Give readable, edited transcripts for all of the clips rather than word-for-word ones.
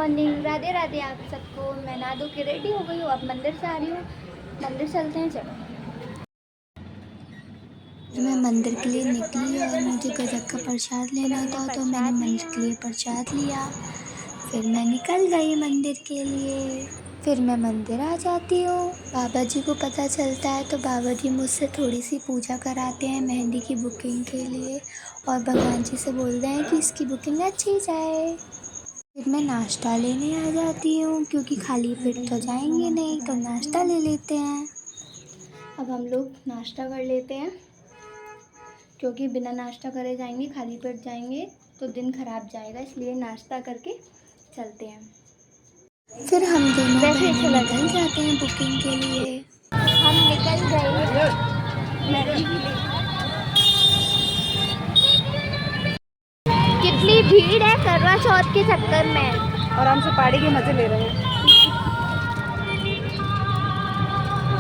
Morning, Radhe Radhe आप सबको। मैं नहा धो के रेडी हो गई हूँ, अब मंदिर से आ रही हूँ। मंदिर चलते हैं, चलो। मैं मंदिर के लिए निकली और मुझे गजक का प्रसाद लेना था, तो मैंने मंदिर के लिए प्रसाद लिया। फिर मैं निकल गई मंदिर के लिए। फिर मैं मंदिर आ जाती हूँ। बाबा जी को पता चलता है तो बाबा जी मुझसे थोड़ी सी पूजा कराते हैं मेहंदी की बुकिंग के लिए, और भगवान जी से बोलते हैं कि इसकी बुकिंग अच्छी जाए। फिर मैं नाश्ता लेने आ जाती हूँ, क्योंकि खाली पेट तो जाएंगे नहीं, तो नाश्ता ले लेते हैं। अब हम लोग नाश्ता कर लेते हैं, क्योंकि बिना नाश्ता करे जाएंगे, खाली पेट जाएंगे तो दिन खराब जाएगा, इसलिए नाश्ता करके चलते हैं। फिर हम दोनों वैसे बहनें चला निकल जाते हैं बुकिंग के लिए। हम निकल गए मेहंदी के लिए। कितनी भीड़ है करवा चौथ के चक्कर में। आराम से पहाड़ी के मजे ले रहे हैं।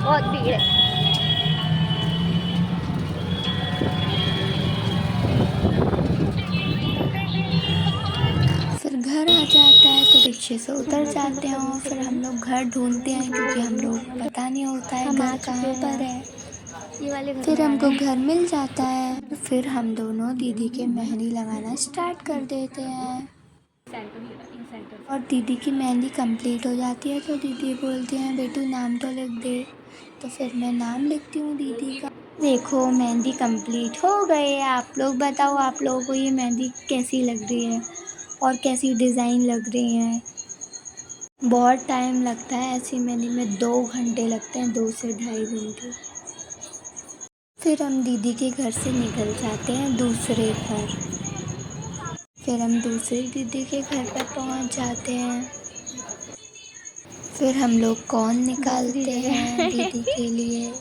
बहुत भीड़ है। फिर घर आ जाता है तो रिक्शे से उतर जाते हैं, और फिर हम लोग घर ढूंढते हैं, क्योंकि हम लोग पता नहीं होता है हम आ घर चुके कहाँ पर हैं, है। ये वाले घर फिर में आए हमको हैं। घर मिल जाता है। फिर हम दोनों दीदी के मेहंदी लगाना स्टार्ट कर देते हैं, और दीदी की मेहंदी कंप्लीट हो जाती है तो दीदी बोलती हैं बेटू नाम तो लिख दे। तो फिर मैं नाम लिखती हूँ दीदी का। देखो मेहंदी कंप्लीट हो गई है। आप लोग बताओ, आप लोगों को ये मेहंदी कैसी लग रही है और कैसी डिज़ाइन लग रही है। बहुत टाइम लगता है ऐसी मेहंदी में, 2 घंटे लगते हैं, 2 से ढाई घंटे। फिर हम दीदी के घर से निकल जाते हैं दूसरे घर। फिर हम दूसरी दीदी के घर पर पहुंच जाते हैं। फिर हम लोग कौन निकालते हैं दीदी के लिए।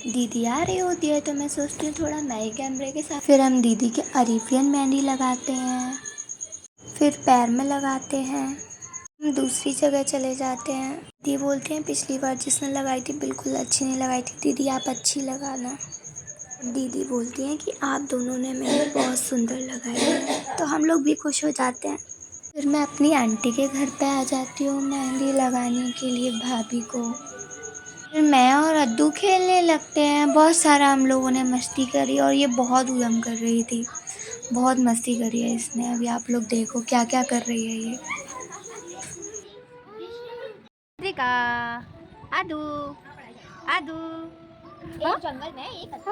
दीदी आ रही होती है तो मैं सोचती हूँ थोड़ा नए कैमरे के साथ। फिर हम दीदी के अरीफियन मेहंदी लगाते हैं, फिर पैर में लगाते हैं। हम दूसरी जगह चले जाते हैं। दीदी बोलते हैं पिछली बार जिसने लगाई थी बिल्कुल अच्छी नहीं लगाई थी, दीदी आप अच्छी लगाना। दीदी बोलती हैं कि आप दोनों ने मेहंदी बहुत सुंदर लगाई है, तो हम लोग भी खुश हो जाते हैं। फिर मैं अपनी आंटी के घर पे आ जाती हूँ मेहंदी लगाने के लिए भाभी को। फिर मैं और अद्दू खेलने लगते हैं। बहुत सारा हम लोगों ने मस्ती करी, और ये बहुत उधम कर रही थी, बहुत मस्ती करी है इसने। अभी आप लोग देखो क्या क्या कर रही है ये। रिका, आदू, आदू। एक जंगल में एक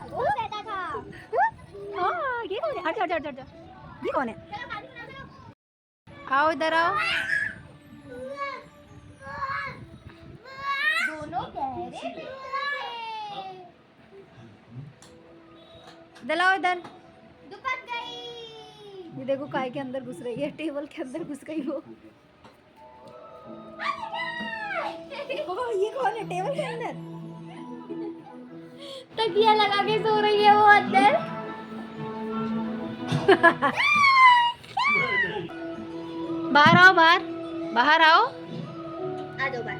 वो रहता था। हाँ ये कौन है? हट हट हट हट। ये कौन है? आओ इधर आओ। दोनों गहरे में इधर आओ इधर। दुपक गई। ये देखो काय के अंदर घुस रही है, टेबल के अंदर घुस गई वो। ये कौन है टेबल के अंदर? तकिया लगा के सो रही है वो अंदर। बाहर आओ, बाहर बाहर आओ। आ दो बार।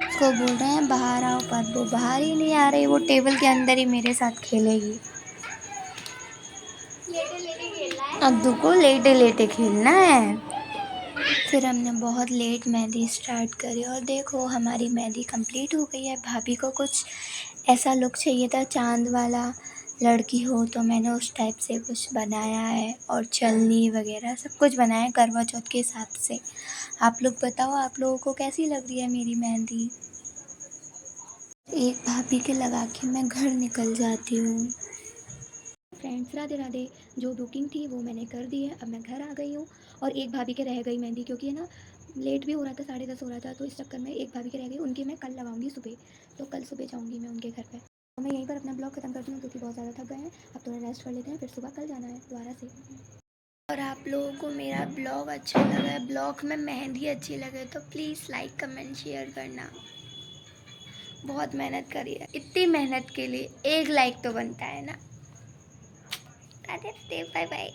उसको बोल रहे हैं बाहर आओ, पर वो बाहर ही नहीं आ रही। वो टेबल के अंदर ही मेरे साथ खेलेगी। लेटे लेटे खेलना है। अद्दू को लेटे लेटे खेलना है। फिर हमने बहुत लेट मेहंदी स्टार्ट करी, और देखो हमारी मेहंदी कंप्लीट हो गई है। भाभी को कुछ ऐसा लुक चाहिए था चांद वाला, लड़की हो, तो मैंने उस टाइप से कुछ बनाया है, और चलनी वगैरह सब कुछ बनाया है करवा चौथ के हिसाब से। आप लोग बताओ आप लोगों को कैसी लग रही है मेरी मेहंदी। एक भाभी के लगा के मैं घर निकल जाती हूँ। फ्रेंड्स राधे राधे। जो बुकिंग थी वो मैंने कर दी है, अब मैं घर आ गई हूँ। और एक भाभी के रह गई मेहंदी, क्योंकि है ना लेट भी हो रहा था, 10:30 हो रहा था, तो इस चक्कर में एक भाभी के रह गई। उनकी मैं कल लगाऊंगी सुबह, तो कल सुबह जाऊँगी मैं उनके घर पे। तो मैं यहीं पर अपना ब्लॉग खत्म करती हूँ, क्योंकि बहुत ज़्यादा थक गए हैं। अब थोड़ा रेस्ट कर लेते हैं, फिर सुबह कल जाना है दोबारा से। और आप लोगों को मेरा ब्लॉग अच्छा लगा है, ब्लॉग में मेहंदी अच्छी लगे, तो प्लीज़ लाइक कमेंट शेयर करना। बहुत मेहनत करी है, इतनी मेहनत के लिए एक लाइक तो बनता है ना। Radhe Radhe, bye bye.